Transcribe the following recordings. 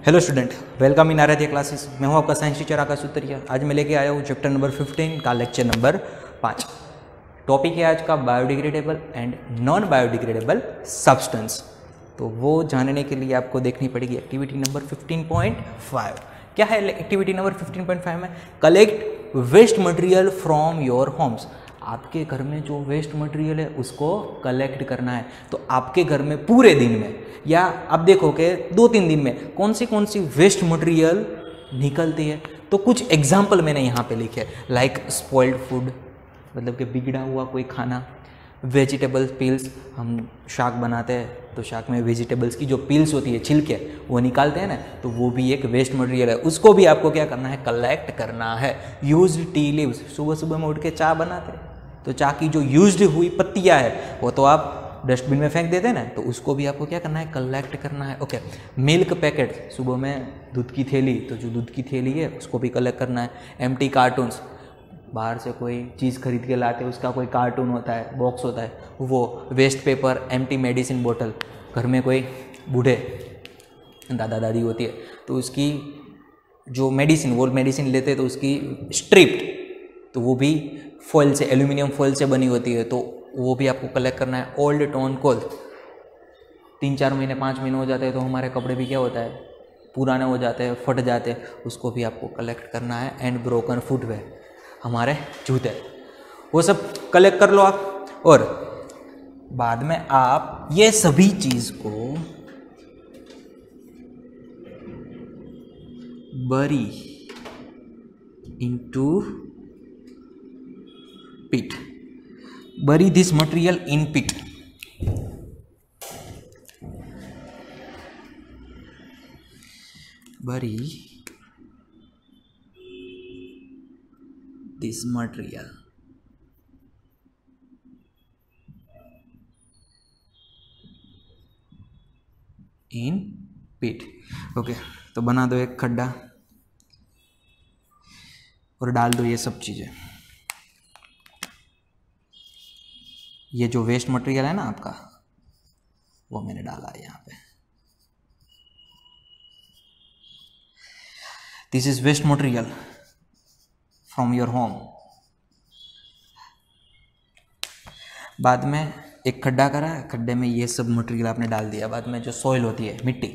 Hello student, welcome in Aradhya classes. मैं हूं आपका साइंस टीचर आकाश उत्तरिया। आज मैं लेके आया हूं चैप्टर नंबर 15 का लेक्चर नंबर 5। टॉपिक है आज का biodegradable and non biodegradable substance. तो वो जानने के लिए आपको देखनी पड़ेगी एक्टिविटी नंबर 15.5। क्या है एक्टिविटी नंबर 15.5 में? Collect waste material from your homes. आपके घर में जो वेस्ट मटेरियल है उसको कलेक्ट करना है। तो आपके घर में पूरे दिन में या आप देखोगे 2-3 दिन में कौन सी वेस्ट मटेरियल निकलती है। तो कुछ एग्जाम्पल मैंने यहाँ पे लिखे, लाइक स्पॉइल्ड फूड, मतलब कि बिगड़ा हुआ कोई खाना। वेजिटेबल पील्स, हम शाक बनाते हैं तो शाक में वेजिटेबल्स की जो पील्स होती है, छिलके, वो निकालते हैं ना, तो वो भी एक वेस्ट मटेरियल है। उसको भी आपको क्या करना है? कलेक्ट करना है। यूज्ड टी लीव्स, सुबह सुबह में उठ के चाय बनाते हैं तो चाय की जो यूज्ड हुई पत्तियाँ है वो तो आप डस्टबिन में फेंक देते हैं ना, तो उसको भी आपको क्या करना है? कलेक्ट करना है। ओके। मिल्क पैकेट, सुबह में दूध की थैली, तो जो दूध की थैली है उसको भी कलेक्ट करना है। एम्प्टी कार्टून्स, बाहर से कोई चीज़ खरीद के लाते हैं, उसका कोई कार्टून होता है, बॉक्स होता है, वो। वेस्ट पेपर, एम्प्टी मेडिसिन बोतल, घर में कोई बूढ़े दादा दादी होती है तो उसकी जो मेडिसिन, वो मेडिसिन लेते हैं तो उसकी स्ट्रिप्ट, तो वो भी फॉइल से, एल्यूमिनियम फॉइल से बनी होती है, तो वो भी आपको कलेक्ट करना है। ओल्ड टोन कोल, 3-4 महीने 5 महीने हो जाते हैं तो हमारे कपड़े भी क्या होता है? पुराने हो जाते हैं, फट जाते हैं, उसको भी आपको कलेक्ट करना है। एंड ब्रोकन फुटवेयर, हमारे जूते, वो सब कलेक्ट कर लो आप। और बाद में आप ये सभी चीज़ को बरी into pit. Bury this material in pit. Bury this material in pit. Okay, तो बना दो एक खड्डा और डाल दो ये सब चीज़ें। ये जो वेस्ट मटेरियल है ना आपका, वो मैंने डाला है यहाँ पे। This is waste material from your home. बाद में एक खड्डा करा, खड्डे में ये सब मटेरियल आपने डाल दिया। बाद में जो सॉइल होती है, मिट्टी,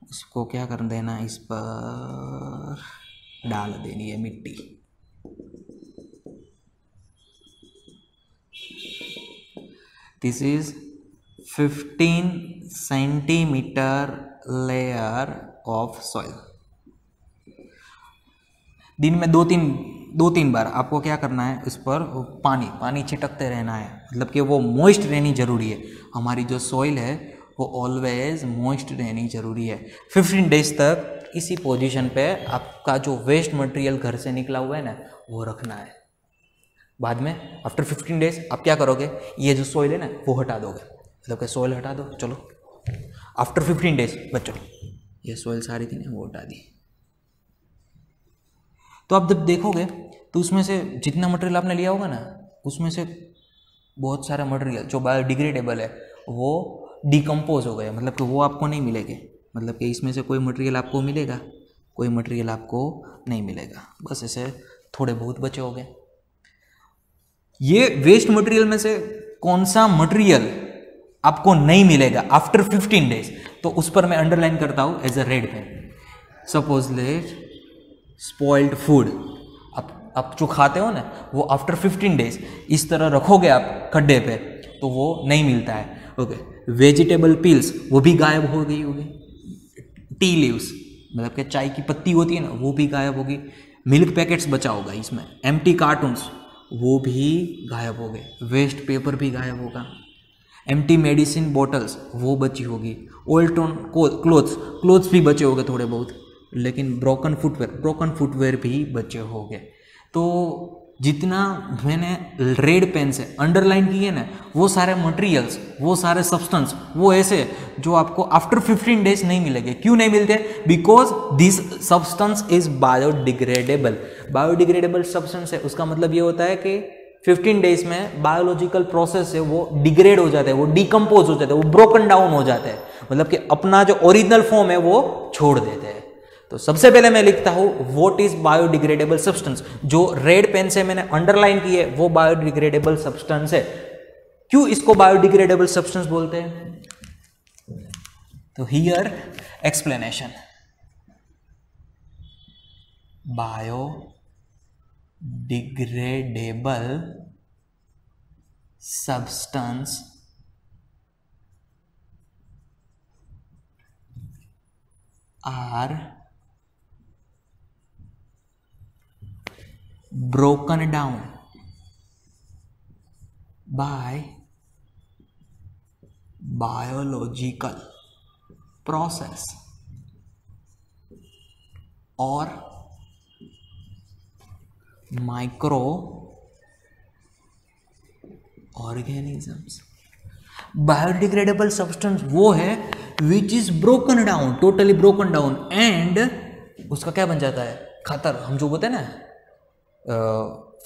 उसको क्या कर देना? इस पर डाल देनी है मिट्टी। This is 15 centimetre layer of soil. दिन में 2-3 बार आपको क्या करना है? उस पर पानी छिटकते रहना है, मतलब कि वो मॉइस्ट रहनी जरूरी है। हमारी जो सॉइल है वो ऑलवेज मॉइस्ट रहनी जरूरी है। 15 डेज तक इसी पोजीशन पे आपका जो वेस्ट मटेरियल घर से निकला हुआ है ना, वो रखना है। बाद में आफ्टर 15 डेज आप क्या करोगे? ये जो सॉइल है ना वो हटा दोगे, मतलब कि सॉइल हटा दो। चलो, आफ्टर 15 डेज बच्चों ये सॉइल सारी थी ना वो हटा दी। तो आप जब देखोगे तो उसमें से जितना मटेरियल आपने लिया होगा ना, उसमें से बहुत सारा मटेरियल जो बायोडिग्रेडेबल है वो डिकम्पोज हो गए, मतलब कि वो आपको नहीं मिलेंगे। मतलब कि इसमें से कोई मटेरियल आपको मिलेगा, कोई मटेरियल आपको नहीं मिलेगा, बस ऐसे थोड़े बहुत बचे हो गए। ये वेस्ट मटेरियल में से कौन सा मटेरियल आपको नहीं मिलेगा आफ्टर 15 डेज, तो उस पर मैं अंडरलाइन करता हूं as a red pen. Suppose let spoiled food, आप जो खाते हो ना वो आफ्टर 15 डेज इस तरह रखोगे आप खड्डे पे तो वो नहीं मिलता है। ओके। वेजिटेबल पील्स, वो भी गायब हो गई होगी। टी लीव्स, मतलब कि चाय की पत्ती होती है ना, वो भी गायब होगी। मिल्क पैकेट्स बचा होगा इसमें। एम्प्टी कार्टून्स, वो भी गायब हो गए। वेस्ट पेपर भी गायब होगा। एम्प्टी मेडिसिन बोटल्स, वो बची होगी। ओल्ड टोन क्लोथ्स भी बचे होंगे थोड़े बहुत, लेकिन ब्रोकन फुटवेयर भी बचे होंगे। तो जितना मैंने रेड पेन से अंडरलाइन किए ना, वो सारे मटेरियल्स, वो सारे सब्सटेंस, वो ऐसे जो आपको आफ्टर 15 डेज नहीं मिलेंगे। क्यों नहीं मिलते? Because this substance is biodegradable. Biodegradable substance है, उसका मतलब ये होता है कि 15 डेज में बायोलॉजिकल प्रोसेस है वो डिग्रेड हो जाता है, वो डिकम्पोज हो जाता है, वो ब्रोकन डाउन हो जाता है, मतलब कि अपना जो ओरिजिनल फॉर्म है वो छोड़ देते हैं। तो सबसे पहले मैं लिखता हूं व्हाट इज बायोडिग्रेडेबल सब्सटेंस। जो रेड पेन से मैंने अंडरलाइन की है वो बायोडिग्रेडेबल सब्सटेंस है। क्यों इसको बायोडिग्रेडेबल सब्सटेंस बोलते हैं? तो here explanation, biodegradable substance are broken down by biological process or microorganisms। Biodegradable substance वो है which is broken down, totally broken down, and उसका क्या बन जाता है? खातर, हम जो बोलते हैं ना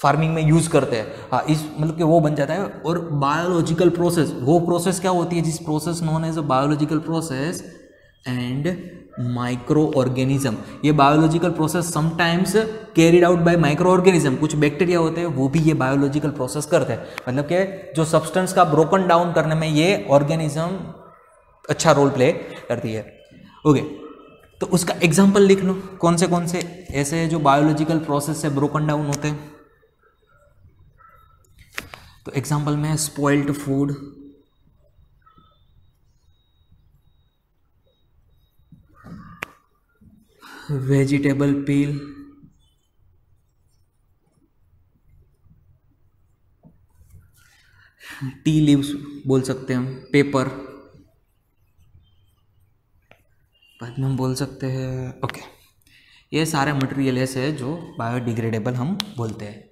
फार्मिंग में यूज करते हैं, हाँ, इस मतलब कि वो बन जाता है। और बायोलॉजिकल प्रोसेस, वो प्रोसेस क्या होती है? जिस process known as a biological process and micro organism. ये biological process sometimes carried out by micro organism. कुछ बैक्टीरिया होते हैं वो भी ये बायोलॉजिकल प्रोसेस करते हैं, मतलब कि जो सब्सटेंस का ब्रोकन डाउन करने में ये ऑर्गेनिज्म अच्छा रोल प्ले करती है। ओके, तो उसका एग्जाम्पल लिख लो, कौन से ऐसे जो बायोलॉजिकल प्रोसेस से ब्रोकन डाउन होते हैं। तो एग्जाम्पल में spoiled food, vegetable peel, tea leaves बोल सकते हैं हम, पेपर बाद में हम बोल सकते हैं। ओके, ये सारे मटेरियल ऐसे जो बायोडिग्रेडेबल हम बोलते हैं।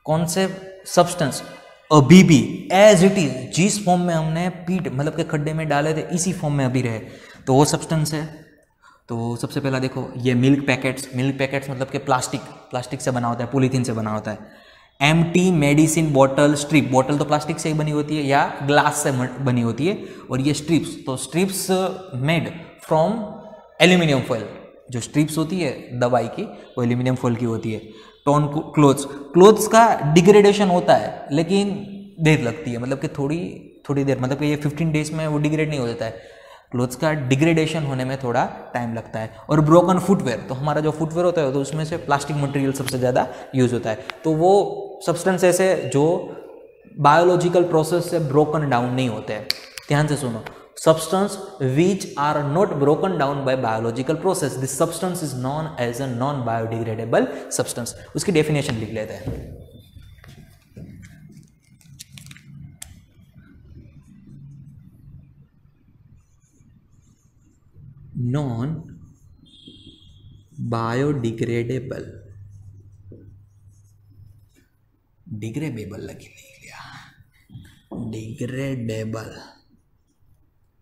कौन से सब्सटेंस अभी भी एज इट इज, जिस फॉर्म में हमने पीट मतलब के खड्डे में डाले थे, इसी फॉर्म में अभी रहे, तो वो सब्सटेंस है। तो सबसे पहला देखो, ये मिल्क पैकेट्स मतलब कि प्लास्टिक से बना होता है, पॉलीथीन से बना होता है। Empty medicine bottle, strip, bottle तो प्लास्टिक से ही बनी होती है या ग्लास से बनी होती है, और ये स्ट्रिप्स, तो strips made from aluminium foil. जो स्ट्रिप्स होती है दवाई की वो एल्यूमिनियम फॉइल की होती है। टॉन क्लोथ्स का डिग्रेडेशन होता है लेकिन देर लगती है, मतलब कि थोड़ी देर, मतलब कि ये 15 डेज में वो डिग्रेड नहीं हो जाता है। क्लोथ्स का डिग्रेडेशन होने में थोड़ा टाइम लगता है। और ब्रोकन फुटवेयर, तो हमारा जो फुटवेयर होता है तो उसमें से प्लास्टिक मटेरियल सबसे ज़्यादा यूज होता है। तो वो सब्सटेंस ऐसे जो बायोलॉजिकल प्रोसेस से ब्रोकन डाउन नहीं होते हैं। ध्यान से सुनो, substance which are not broken down by biological process, this substance is known as a non biodegradable substance. उसकी डेफिनेशन लिख लेते हैं। नॉन बायोडिग्रेडेबल, डिग्रेडेबल लिख लिया, डिग्रेडेबल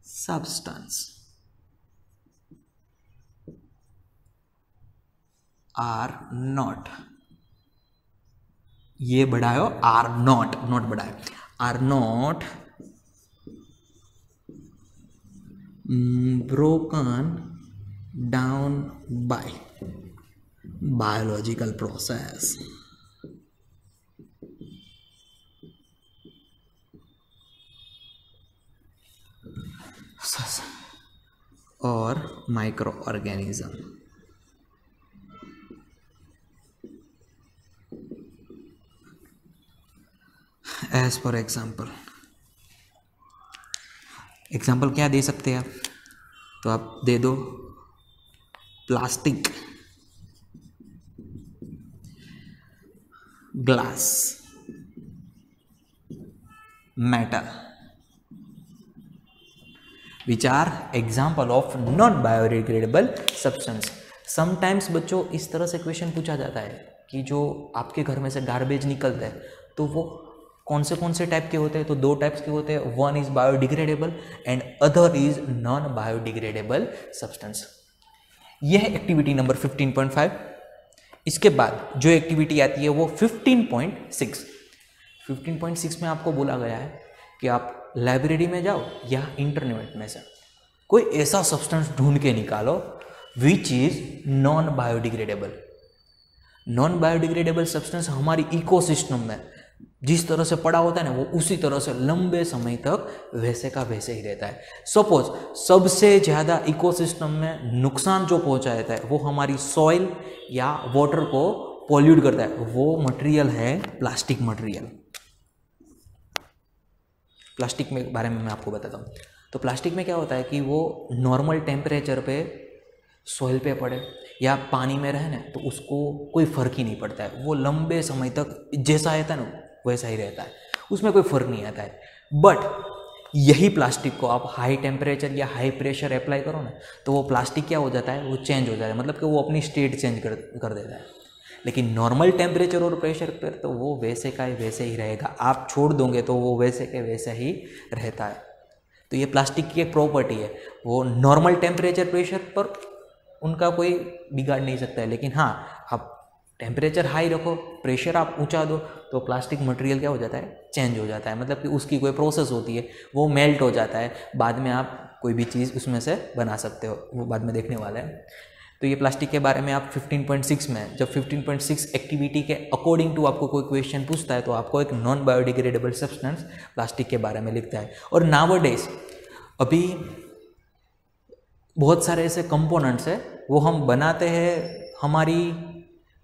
सब्सटेंस आर नॉट, ये बढ़ायो आर नॉट बढ़ायो, are not broken down by biological process or microorganism। As for example, example क्या दे सकते हैं आप? तो आप दे दो plastic, glass, metal, which are example of non biodegradable substance. Sometimes बच्चों इस तरह से क्वेश्चन पूछा जाता है कि जो आपके घर में से गार्बेज निकलता है तो वो कौन से टाइप के होते हैं? तो 2 टाइप्स के होते हैं, one is biodegradable and other is non biodegradable substance. यह है एक्टिविटी नंबर 15.5। इसके बाद जो एक्टिविटी आती है वो 15.6। 15.6 में आपको बोला गया है कि आप लाइब्रेरी में जाओ या इंटरनेट में से कोई ऐसा सब्सटेंस ढूंढ के निकालो which is non biodegradable. Non biodegradable substance हमारी इकोसिस्टम में जिस तरह से पड़ा होता है ना वो उसी तरह से लंबे समय तक वैसे का वैसे ही रहता है। सपोज सबसे ज़्यादा इकोसिस्टम में नुकसान जो पहुंचाता है वो हमारी सॉइल या वाटर को पॉल्यूट करता है, वो मटेरियल है प्लास्टिक मटेरियल। प्लास्टिक में बारे में मैं आपको बताता हूँ। तो प्लास्टिक में क्या होता है कि वो नॉर्मल टेम्परेचर पे सॉइल पे पड़े या पानी में रहे ना तो उसको कोई फ़र्क ही नहीं पड़ता है, वो लंबे समय तक जैसा रहता है ना वैसा ही रहता है, उसमें कोई फ़र्क नहीं आता है। बट यही प्लास्टिक को आप हाई टेम्परेचर या हाई प्रेशर अप्लाई करो ना तो वो प्लास्टिक क्या हो जाता है, वो चेंज हो जाता है, मतलब कि वो अपनी स्टेट चेंज कर देता है। लेकिन नॉर्मल टेम्परेचर और प्रेशर पर तो वो वैसे का वैसे ही रहेगा, आप छोड़ दोगे तो वो वैसे के वैसे ही रहता है। तो ये प्लास्टिक की एक प्रॉपर्टी है, वो नॉर्मल टेम्परेचर प्रेशर पर उनका कोई बिगाड़ नहीं सकता है। लेकिन हाँ, आप टेम्परेचर हाई रखो, प्रेशर आप ऊंचा दो तो प्लास्टिक मटेरियल क्या हो जाता है, चेंज हो जाता है, मतलब कि उसकी कोई प्रोसेस होती है, वो मेल्ट हो जाता है, बाद में आप कोई भी चीज़ उसमें से बना सकते हो, वो बाद में देखने वाला है। तो ये प्लास्टिक के बारे में आप 15.6 में जब 15.6 एक्टिविटी के अकॉर्डिंग टू आपको कोई क्वेश्चन पूछता है तो आपको एक नॉन बायोडिग्रेडेबल सब्सटेंस प्लास्टिक के बारे में लिखता है। और नाउअडेज अभी बहुत सारे ऐसे कंपोनेंट्स है वो हम बनाते हैं हमारी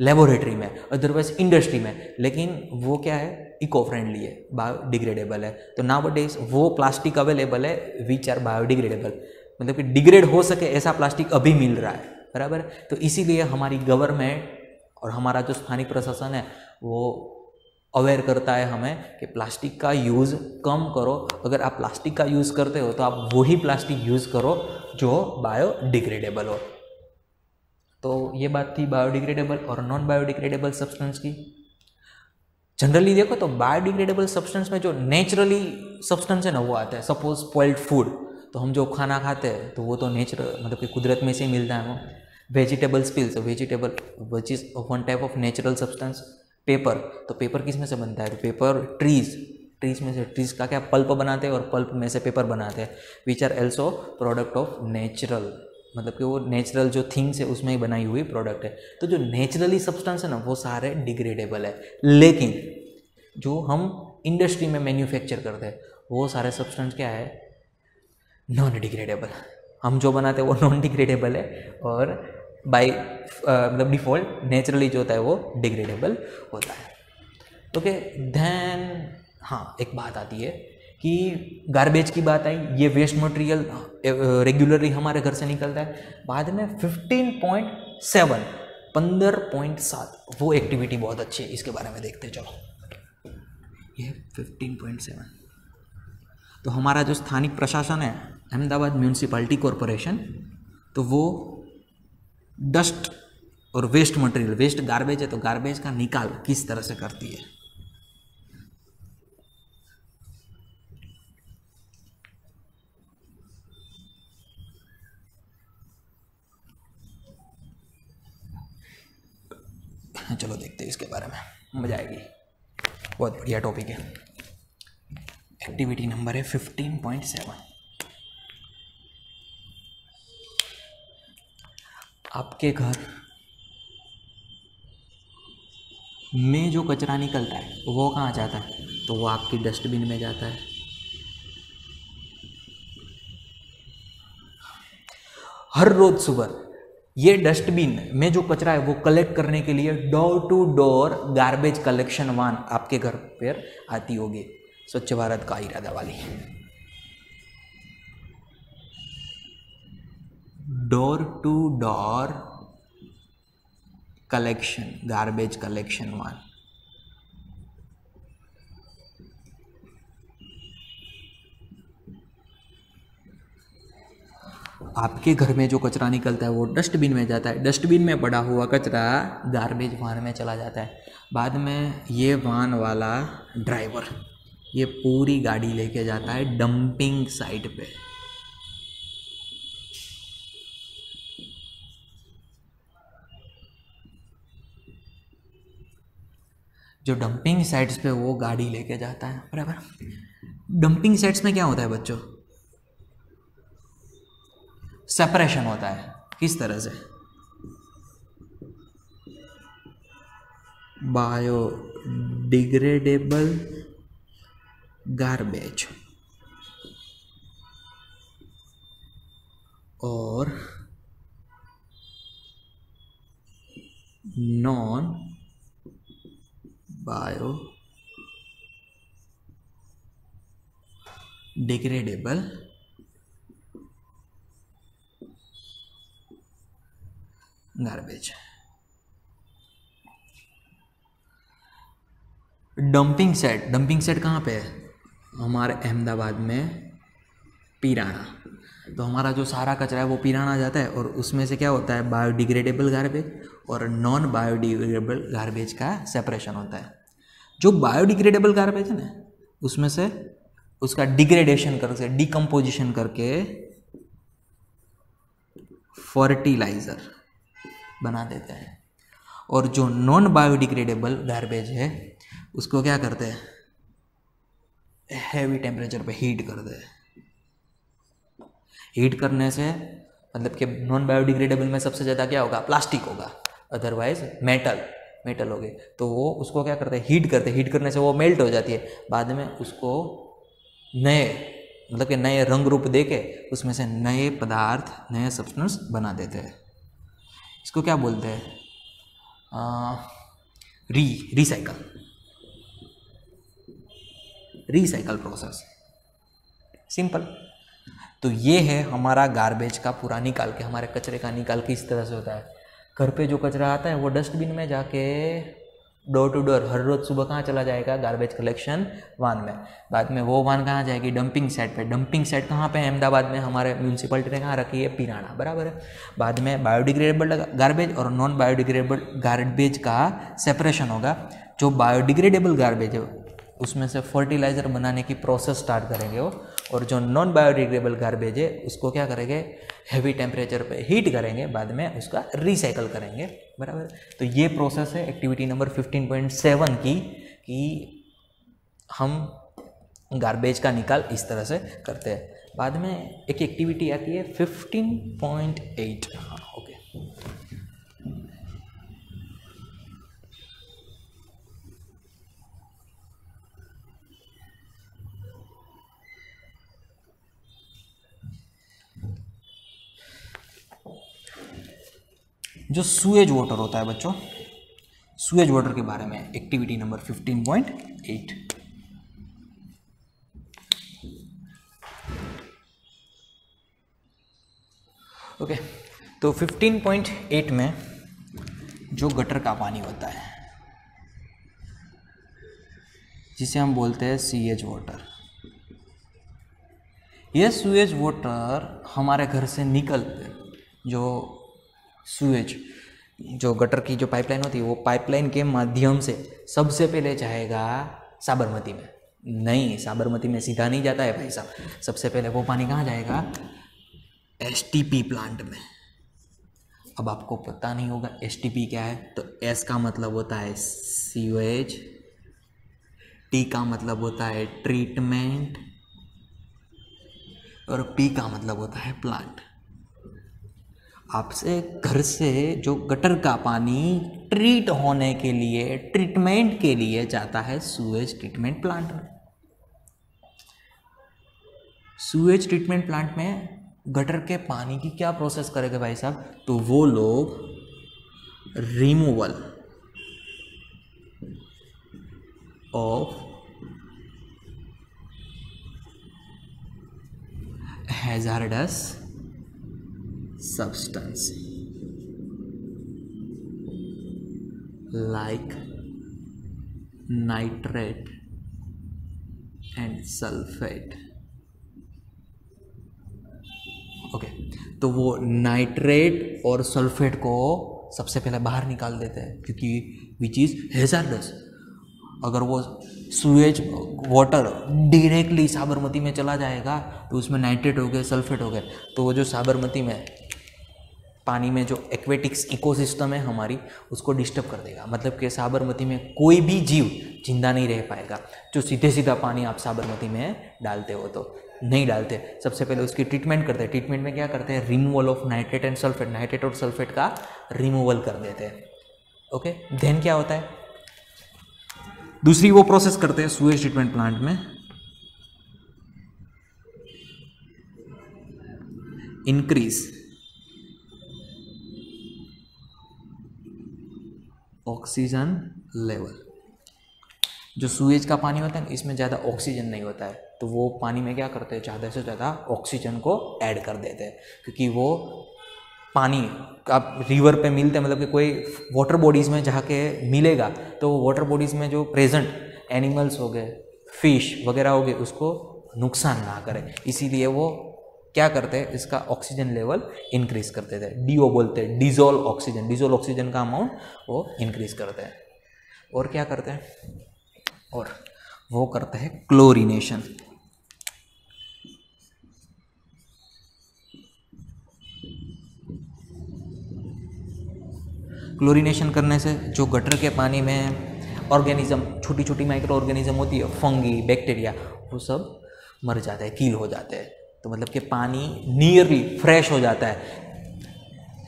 लेबोरेटरी में, अदरवाइज इंडस्ट्री में, लेकिन वो क्या है, इको फ्रेंडली है, बायोडिग्रेडेबल है। तो नाउअडेज वो प्लास्टिक अवेलेबल है विच आर बायोडिग्रेडेबल, मतलब कि डिग्रेड हो सके ऐसा प्लास्टिक अभी मिल रहा है, बराबर। तो इसीलिए हमारी गवर्नमेंट और हमारा जो स्थानीय प्रशासन है वो अवेयर करता है हमें कि प्लास्टिक का यूज़ कम करो। अगर आप प्लास्टिक का यूज़ करते हो तो आप वही प्लास्टिक यूज़ करो जो बायोडिग्रेडेबल हो। तो ये बात थी बायोडिग्रेडेबल और नॉन बायोडिग्रेडेबल सब्सटेंस की। जनरली देखो तो बायोडिग्रेडेबल सब्सटेंस में जो नेचुरली सब्सटेंस है ना वो आता है। सपोज स्पॉइल्ड फूड, तो हम जो खाना खाते हैं तो वो तो नेचुरल, मतलब कि कुदरत में से ही मिलता है वो। Vegetable spills, vegetable which is one type of natural substance. Paper, तो पेपर किस में से बनता है, तो पेपर ट्रीज में से, ट्रीज का क्या पल्प बनाते हैं और पल्प में से पेपर बनाते हैं, which are also product of natural, मतलब कि वो नेचुरल जो थिंग्स है उसमें ही बनाई हुई प्रोडक्ट है। तो जो नेचुरली सब्सटेंस है ना वो सारे डिग्रेडेबल है, लेकिन जो हम इंडस्ट्री में मैन्युफैक्चर करते हैं वो सारे सब्सटेंस क्या है, नॉन डिग्रेडेबल। हम जो बनाते हैं वो नॉन डिग्रेडेबल है और बाय मतलब डिफ़ॉल्ट नेचुरली जो होता है वो डिग्रेडेबल होता है। ओके, देन हाँ एक बात आती है कि गार्बेज की बात आई, ये वेस्ट मटेरियल रेगुलरली हमारे घर से निकलता है। बाद में 15.7 15.7 वो एक्टिविटी बहुत अच्छी है, इसके बारे में देखते हैं। चलो ये 15.7, तो हमारा जो स्थानिक प्रशासन है अहमदाबाद म्यूनसिपैलिटी कॉरपोरेशन, तो वो डस्ट और वेस्ट मटेरियल, वेस्ट गार्बेज है तो गार्बेज का निकाल किस तरह से करती है। चलो देखते हैं इसके बारे में, मजा आएगी, बहुत बढ़िया टॉपिक है। एक्टिविटी नंबर है 15.7। आपके घर में जो कचरा निकलता है वो कहाँ जाता है, तो वो आपकी डस्टबिन में जाता है। हर रोज सुबह ये डस्टबिन में जो कचरा है वो कलेक्ट करने के लिए door to door garbage collection van आपके घर पर आती होगी, स्वच्छ भारत का इरादा वाली। Door to door collection, garbage collection van. आपके घर में जो कचरा निकलता है वो डस्टबिन में जाता है, डस्टबिन में पड़ा हुआ कचरा गार्बेज वान में चला जाता है। बाद में ये वान वाला ड्राइवर ये पूरी गाड़ी लेके जाता है डंपिंग साइट पे। जो डंपिंग साइट्स पे वो गाड़ी लेके जाता है, बराबर। डंपिंग साइट्स में क्या होता है बच्चों? सेपरेशन होता है। किस तरह से? बायोडिग्रेडेबल गार्बेज और non biodegradable garbage. Dumping set कहाँ पे है? हमारे अहमदाबाद में पीराना। तो हमारा जो सारा कचरा है वो पीराना जाता है और उसमें से क्या होता है? बायोडिग्रेडेबल गार्बेज और नॉन बायोडिग्रेडेबल गार्बेज का सेपरेशन होता है। जो बायोडिग्रेडेबल गार्बेज है ना, उसमें से उसका डिग्रेडेशन करके, डिकम्पोजिशन करके फर्टिलाइजर बना देते हैं। और जो नॉन बायोडिग्रेडेबल गार्बेज है उसको क्या करते हैं? हैवी टेम्परेचर पे हीट करते हैं। हीट करने से मतलब कि नॉन बायोडिग्रेडेबल में सबसे ज़्यादा क्या होगा? प्लास्टिक होगा, अदरवाइज मेटल हो गए। तो वो उसको क्या करते हैं? हीट करते हैं। हीट करने से वो मेल्ट हो जाती है। बाद में उसको नए मतलब कि नए रंग रूप देके उसमें से नए पदार्थ, नए सब्सटेंस बना देते हैं। इसको क्या बोलते हैं? Recycle process. सिंपल। तो ये है हमारा गार्बेज का पूरा निकाल के, हमारे कचरे का निकाल के इस तरह से होता है। घर पे जो कचरा आता है वो डस्टबिन में जाके डोर टू डोर हर रोज़ सुबह कहाँ चला जाएगा? गार्बेज कलेक्शन वान में। बाद में वो वान कहाँ जाएगी? डंपिंग साइट पे। डंपिंग साइट कहाँ पे है? अहमदाबाद में हमारे म्यूनसिपलिटी ने कहाँ रखी है? पीराना, बराबर है। बाद में बायोडिग्रेडेबल गार्बेज और नॉन बायोडिग्रेडेबल गार्बेज का सेपरेशन होगा। जो बायोडिग्रेडेबल गार्बेज है उसमें से फर्टिलाइज़र बनाने की प्रोसेस स्टार्ट करेंगे वो, और जो नॉन बायोडिग्रेडेबल गार्बेज है उसको क्या करेंगे? हैवी टेम्परेचर पे हीट करेंगे, बाद में उसका रिसाइकल करेंगे, बराबर। तो ये प्रोसेस है एक्टिविटी नंबर 15.7 की, कि हम गार्बेज का निकाल इस तरह से करते हैं। बाद में एक एक्टिविटी आती है 15.8। हाँ, ओके। जो सुएज वाटर होता है बच्चों, सुएज वाटर के बारे में एक्टिविटी नंबर 15.8। ओके, तो 15.8 में जो गटर का पानी होता है जिसे हम बोलते हैं सीएच वाटर, यह सुएज वाटर हमारे घर से निकलते, जो सुएज जो गटर की जो पाइपलाइन होती है वो पाइपलाइन के माध्यम से सबसे पहले जाएगा साबरमती में। नहीं, साबरमती में सीधा नहीं जाता है भाई साहब। सबसे पहले वो पानी कहाँ जाएगा? एसटीपी प्लांट में। अब आपको पता नहीं होगा एसटीपी क्या है, तो एस का मतलब होता है सीवेज, टी का मतलब होता है ट्रीटमेंट और पी का मतलब होता है प्लांट। आपसे घर से जो गटर का पानी ट्रीट होने के लिए, ट्रीटमेंट के लिए जाता है सुएज ट्रीटमेंट प्लांट में। सुएज ट्रीटमेंट प्लांट में गटर के पानी की क्या प्रोसेस करेंगे भाई साहब? तो वो लोग removal of hazards substance like nitrate and sulfate। Okay, तो वो नाइट्रेट और सल्फेट को सबसे पहले बाहर निकाल देते हैं, क्योंकि विच इज़ हैजार्डस। अगर वो सुएज वाटर डायरेक्टली साबरमती में चला जाएगा तो उसमें नाइट्रेट हो गए, सल्फेट हो गए, तो वो जो साबरमती में पानी में जो एक्वेटिक्स इकोसिस्टम है हमारी, उसको डिस्टर्ब कर देगा। मतलब कि साबरमती में कोई भी जीव जिंदा नहीं रह पाएगा जो सीधे सीधा पानी आप साबरमती में डालते हो। तो नहीं डालते, सबसे पहले उसकी ट्रीटमेंट करते हैं। ट्रीटमेंट में क्या करते हैं, removal of nitrate and sulphate, nitrate और सल्फेट का रिमूवल कर देते हैं। ओके, देन क्या होता है, दूसरी वो प्रोसेस करते हैं सुएज ट्रीटमेंट प्लांट में, इंक्रीज ऑक्सीजन लेवल। जो सुएज का पानी होता है ना, इसमें ज़्यादा ऑक्सीजन नहीं होता है, तो वो पानी में क्या करते हैं, ज़्यादा से ज़्यादा ऑक्सीजन को ऐड कर देते हैं। क्योंकि वो पानी आप रिवर पे मिलते हैं, मतलब कि कोई वाटर बॉडीज़ में जाके मिलेगा तो वाटर बॉडीज़ में जो प्रेजेंट एनिमल्स हो गए, फिश वगैरह हो गए, उसको नुकसान ना करे, इसीलिए वो क्या करते हैं, इसका ऑक्सीजन लेवल इंक्रीज कर देते हैं। डीओ बोलते हैं, डिजोल्व ऑक्सीजन का अमाउंट वो इंक्रीज करते हैं। और क्या करते हैं, और वो करते हैं क्लोरीनेशन। क्लोरीनेशन करने से जो गटर के पानी में ऑर्गेनिज्म, छोटी छोटी माइक्रो ऑर्गेनिज्म होती है, फंगी, बैक्टीरिया, वो सब मर जाते हैं, कील हो जाते हैं। तो मतलब कि पानी नियरली फ्रेश हो जाता है।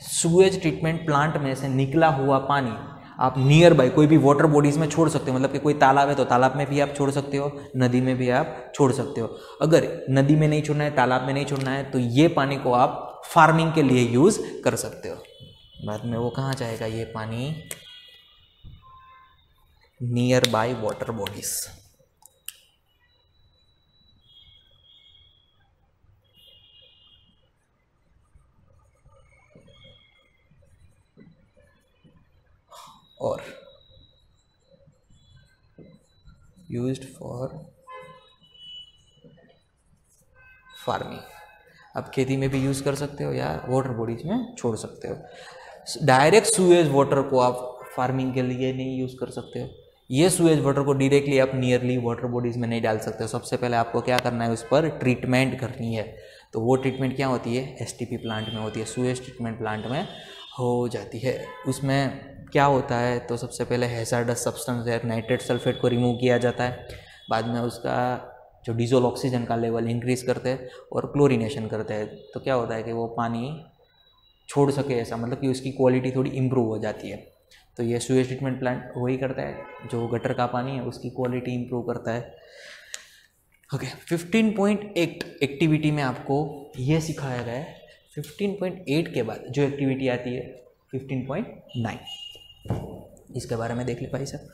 सुएज ट्रीटमेंट प्लांट में से निकला हुआ पानी आप नियर बाय कोई भी वाटर बॉडीज़ में छोड़ सकते हो। मतलब कि कोई तालाब है तो तालाब में भी आप छोड़ सकते हो, नदी में भी आप छोड़ सकते हो। अगर नदी में नहीं छोड़ना है, तालाब में नहीं छोड़ना है, तो ये पानी को आप फार्मिंग के लिए यूज़ कर सकते हो। बाद में वो कहाँ जाएगा, ये पानी नियर बाय वाटर बॉडीज। और यूज्ड फॉर फार्मिंग। आप खेती में भी यूज़ कर सकते हो या वाटर बॉडीज में छोड़ सकते हो। डायरेक्ट सुएज वाटर को आप फार्मिंग के लिए नहीं यूज़ कर सकते हो। ये सुएज वाटर को डायरेक्टली आप नियरली वाटर बॉडीज़ में नहीं डाल सकते हो। सबसे पहले आपको क्या करना है, उस पर ट्रीटमेंट करनी है। तो वो ट्रीटमेंट क्या होती है, एसटीपी प्लांट में होती है, सुएज ट्रीटमेंट प्लांट में हो जाती है। उसमें क्या होता है, तो सबसे पहले हैजार्डस सब्सटेंस है नाइट्रेट सल्फेट को रिमूव किया जाता है। बाद में उसका जो डिजोल्व ऑक्सीजन का लेवल इंक्रीज करते हैं और क्लोरीनेशन करते हैं। तो क्या होता है कि वो पानी छोड़ सके ऐसा, मतलब कि उसकी क्वालिटी थोड़ी इम्प्रूव हो जाती है। तो ये सुएज ट्रीटमेंट प्लांट वही करता है, जो गटर का पानी है उसकी क्वालिटी इम्प्रूव करता है। ओके, 15.8 एक्टिविटी में आपको ये सिखाया गया है। 15.8 के बाद जो एक्टिविटी आती है 15.9, इसके बारे में देख ले भाई साहब।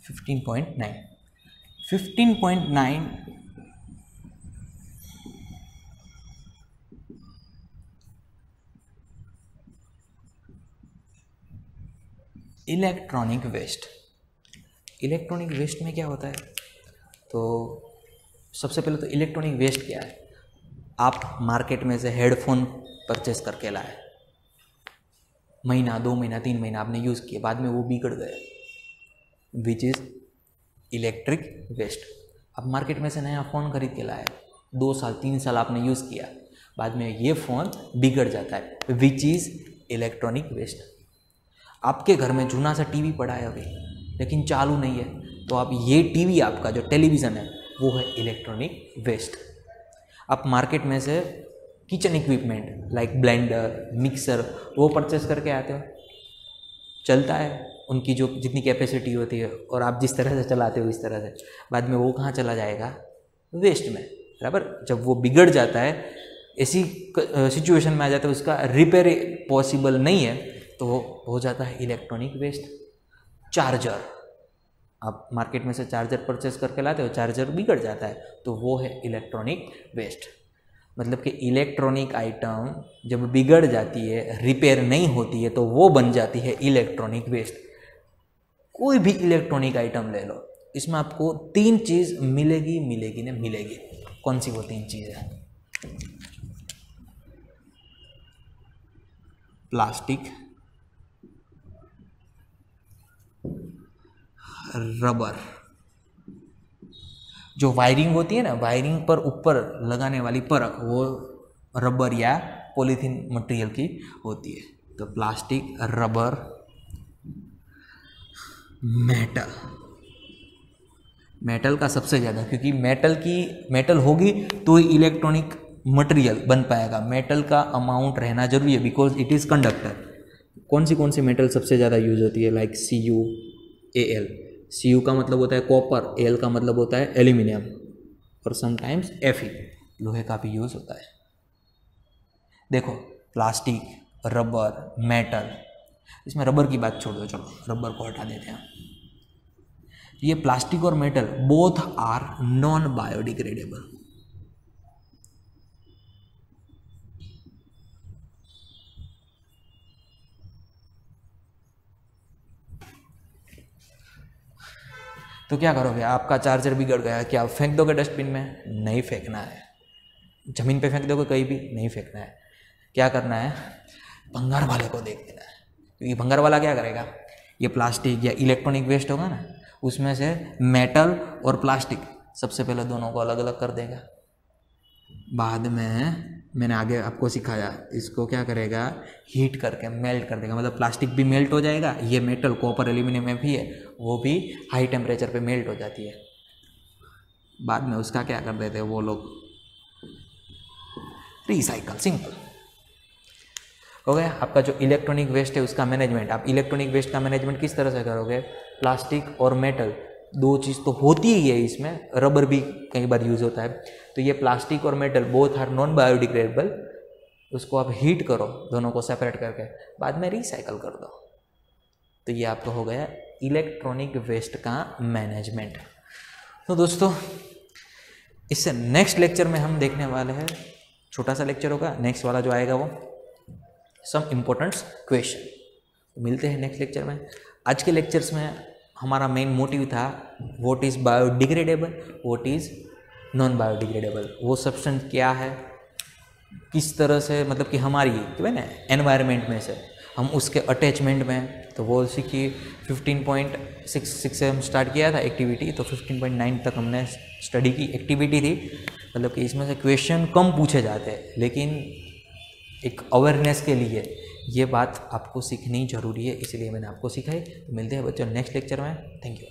$15.9 इलेक्ट्रॉनिक वेस्ट। इलेक्ट्रॉनिक वेस्ट में क्या होता है, तो सबसे पहले तो इलेक्ट्रॉनिक वेस्ट क्या है। आप मार्केट में से हेडफोन परचेस करके लाए, महीना 2 महीना 3 महीना आपने यूज़ किया, बाद में वो बिगड़ गए, विच इज़ इलेक्ट्रिक वेस्ट। आप मार्केट में से नया फ़ोन खरीद के लाए, 2 साल 3 साल आपने यूज़ किया, बाद में ये फ़ोन बिगड़ जाता है, विच इज़ इलेक्ट्रॉनिक वेस्ट। आपके घर में जूना सा टीवी पड़ा है अभी, लेकिन चालू नहीं है, तो आप ये टीवी, आपका जो टेलीविज़न है वो है इलेक्ट्रॉनिक वेस्ट। आप मार्केट में से kitchen equipment like blender, mixer वो परचेस करके आते हो, चलता है, उनकी जो जितनी कैपेसिटी होती है और आप जिस तरह से चलाते हो इस तरह से, बाद में वो कहाँ चला जाएगा, वेस्ट में, बराबर। जब वो बिगड़ जाता है, ऐसी सिचुएशन में आ जाता है, उसका रिपेयर पॉसिबल नहीं है, तो वो हो जाता है इलेक्ट्रॉनिक वेस्ट। चार्जर, आप मार्केट में से चार्जर परचेस करके लाते हो, चार्जर बिगड़ जाता है, तो वो है इलेक्ट्रॉनिक वेस्ट। मतलब कि इलेक्ट्रॉनिक आइटम जब बिगड़ जाती है, रिपेयर नहीं होती है, तो वो बन जाती है इलेक्ट्रॉनिक वेस्ट। कोई भी इलेक्ट्रॉनिक आइटम ले लो, इसमें आपको 3 चीज़ मिलेगी मिलेगी ना मिलेगी। कौन सी वो 3 चीज़ है? प्लास्टिक, रबर, जो वायरिंग होती है ना, वायरिंग पर ऊपर लगाने वाली परत वो रबर या पॉलीथीन मटेरियल की होती है। तो प्लास्टिक, रबर, मेटल। मेटल का सबसे ज़्यादा, क्योंकि मेटल होगी तो ही इलेक्ट्रॉनिक मटेरियल बन पाएगा। मेटल का अमाउंट रहना जरूरी है बिकॉज इट इज़ कंडक्टर। कौन सी मेटल सबसे ज़्यादा यूज होती है? Like Cu, Al। Cu का मतलब होता है कॉपर, Al का मतलब होता है एल्यूमिनियम, और समटाइम्स Fe, लोहे का भी यूज होता है। देखो प्लास्टिक, रबर, मेटल, इसमें रबर की बात छोड़ दो, चलो रबर को हटा देते हैं। ये प्लास्टिक और metal both are non biodegradable. तो क्या करोगे? आपका चार्जर बिगड़ गया, क्या आप फेंक दोगे डस्टबिन में? नहीं फेंकना है। जमीन पे फेंक दोगे? कहीं भी नहीं फेंकना है। क्या करना है? भंगार वाले को देख देना है, क्योंकि भंगार वाला क्या करेगा? ये प्लास्टिक या इलेक्ट्रॉनिक वेस्ट होगा ना, उसमें से मेटल और प्लास्टिक सबसे पहले दोनों को अलग अलग कर देगा। बाद में मैंने आगे आपको सिखाया, इसको क्या करेगा? हीट करके मेल्ट कर देगा, मतलब प्लास्टिक भी मेल्ट हो जाएगा। ये मेटल कॉपर एल्यूमिनियम में भी है, वो भी हाई टेम्परेचर पे मेल्ट हो जाती है। बाद में उसका क्या कर देते हैं वो लोग? रिसाइकल। सिंपल हो गया आपका जो इलेक्ट्रॉनिक वेस्ट है उसका मैनेजमेंट। आप इलेक्ट्रॉनिक वेस्ट का मैनेजमेंट किस तरह से करोगे? प्लास्टिक और मेटल, 2 चीज़ तो होती ही है इसमें, रबर भी कई बार यूज होता है। तो ये प्लास्टिक और metal both are non biodegradable, उसको आप हीट करो दोनों को सेपरेट करके, बाद में रिसाइकल कर दो। तो ये आपका हो गया इलेक्ट्रॉनिक वेस्ट का मैनेजमेंट। तो दोस्तों इससे नेक्स्ट लेक्चर में हम देखने वाले हैं, छोटा सा लेक्चर होगा, नेक्स्ट वाला जो आएगा वो सम इम्पोर्टेंट क्वेश्चन। मिलते हैं नेक्स्ट लेक्चर में। आज के लेक्चर्स में हमारा मेन मोटिव था what is biodegradable, what is non biodegradable. वो सब्सटेंस क्या है, किस तरह से, मतलब कि हमारी है ना एनवायरनमेंट में से हम उसके अटैचमेंट में, तो वो सीखी। 15.66 से हम स्टार्ट किया था एक्टिविटी, तो 15.9 तक हमने स्टडी की एक्टिविटी थी। मतलब कि इसमें से क्वेश्चन कम पूछे जाते हैं, लेकिन एक अवेयरनेस के लिए ये बात आपको सीखनी ज़रूरी है, इसलिए मैंने आपको सिखाई। मिलते हैं बच्चों नेक्स्ट लेक्चर में। Thank you.